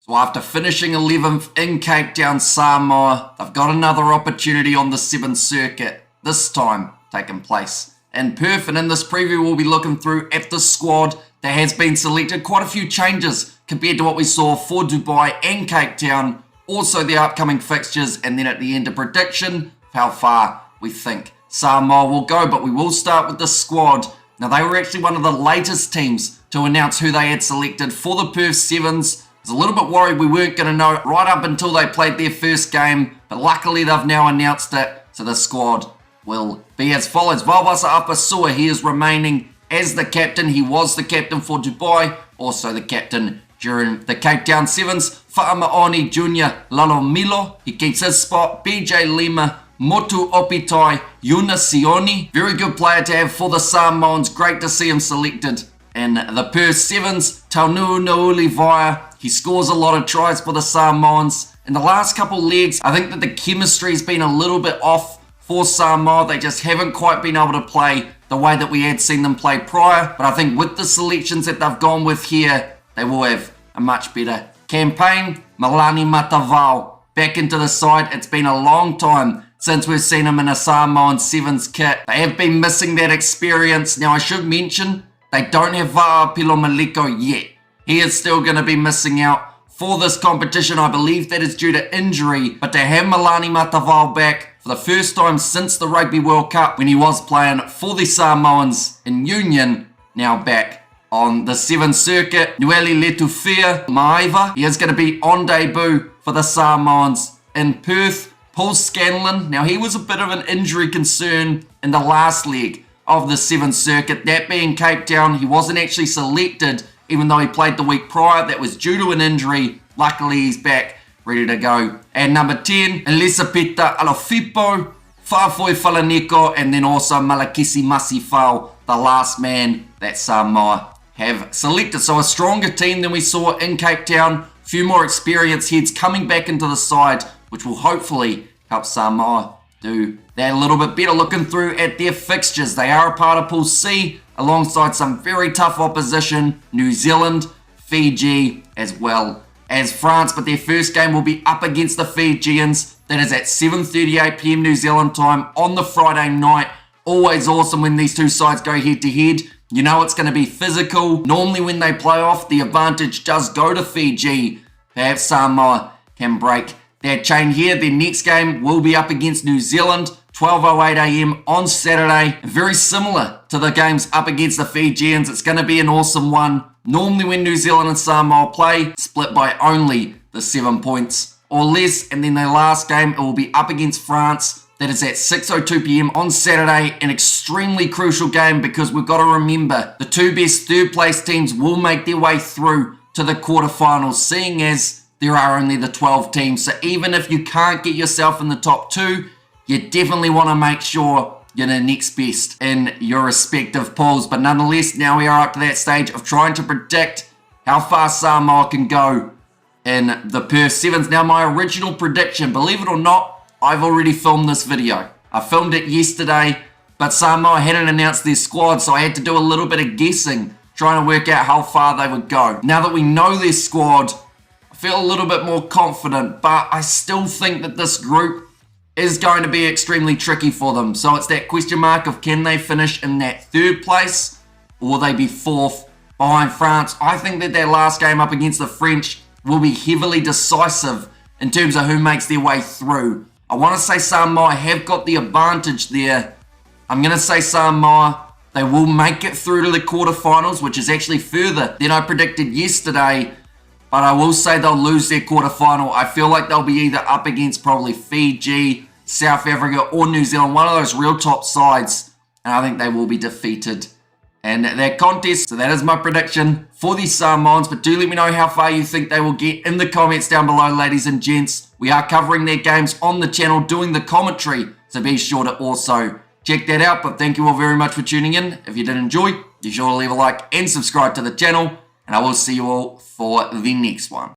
So after finishing 11th in Cape Town, Samoa, they've got another opportunity on the Sevens circuit, this time taking place in Perth. And in this preview, we'll be looking through at the squad that has been selected. Quite a few changes compared to what we saw for Dubai and Cape Town. Also the upcoming fixtures, and then at the end a prediction of how far we think Samoa will go. But we will start with the squad. Now they were actually one of the latest teams to announce who they had selected for the Perth Sevens. I was a little bit worried we weren't going to know right up until they played their first game, but luckily they've now announced it. So the squad will be as follows. Vavasa Apasua, he is remaining as the captain. He was the captain for Dubai, also the captain during the Cape Town Sevens. Fa'amaoni Jr. Lalomilo, he keeps his spot. BJ Lima, Motu Opitai, Yuna Sioni, very good player to have for the Samoans. Great to see him selected in the Perth Sevens. Taunu Naulivaya, he scores a lot of tries for the Samoans. In the last couple legs, I think that the chemistry has been a little bit off for Samoa. They just haven't quite been able to play the way that we had seen them play prior. But I think with the selections that they've gone with here, they will have a much better campaign. Malani Matavao back into the side. It's been a long time since we've seen him in a Samoan Sevens kit. They have been missing that experience. Now I should mention, they don't have Va'apilo Maliko yet. He is still going to be missing out for this competition. I believe that is due to injury. But to have Malani Matavao back for the first time since the Rugby World Cup, when he was playing for the Samoans in Union, now back on the Sevens circuit. Nueli Letufia Maiva, he is going to be on debut for the Samoans in Perth. Paul Scanlon, now he was a bit of an injury concern in the last leg of the Sevens circuit. That being Cape Town, he wasn't actually selected, even though he played the week prior. That was due to an injury. Luckily, he's back, ready to go. And number 10, Elisapita Alofipo, Fa'afoi Falaniko, and then also Malakisi Masifau, the last man that Samoa have selected. So a stronger team than we saw in Cape Town. A few more experienced heads coming back into the side, which will hopefully help Samoa do that a little bit better. Looking through at their fixtures, they are a part of Pool C alongside some very tough opposition, New Zealand, Fiji, as well as France. But their first game will be up against the Fijians. That is at 7:38 p.m. New Zealand time on the Friday night. Always awesome when these two sides go head to head. You know it's going to be physical. Normally when they play off, the advantage does go to Fiji. Perhaps Samoa can break that chain here. Their next game will be up against New Zealand, 12:08 a.m. on Saturday. Very similar to the games up against the Fijians. It's going to be an awesome one. Normally when New Zealand and Samoa play, split by only the 7 points or less. And then their last game, it will be up against France. That is at 6:02 p.m. on Saturday. An extremely crucial game because we've got to remember the two best third place teams will make their way through to the quarterfinals, seeing as there are only the 12 teams. So even if you can't get yourself in the top two, you definitely want to make sure you're the next best in your respective pools. But nonetheless, now we are up to that stage of trying to predict how far Samoa can go in the Perth Sevens. Now my original prediction, believe it or not, I've already filmed this video. I filmed it yesterday, but Samoa hadn't announced their squad, so I had to do a little bit of guessing, trying to work out how far they would go. Now that we know their squad, I feel a little bit more confident, but I still think that this group is going to be extremely tricky for them. So it's that question mark of can they finish in that third place, or will they be fourth behind France? I think that their last game up against the French will be heavily decisive in terms of who makes their way through. I want to say Samoa have got the advantage there. I'm going to say Samoa, they will make it through to the quarterfinals, which is actually further than I predicted yesterday. But I will say they'll lose their quarterfinal. I feel like they'll be either up against probably Fiji, South Africa, or New Zealand, one of those real top sides. And I think they will be defeated in that contest. So that is my prediction for the Samoans. But do let me know how far you think they will get in the comments down below, ladies and gents. We are covering their games on the channel, doing the commentary. So be sure to also check that out. But thank you all very much for tuning in. If you did enjoy, be sure to leave a like and subscribe to the channel. And I will see you all for the next one.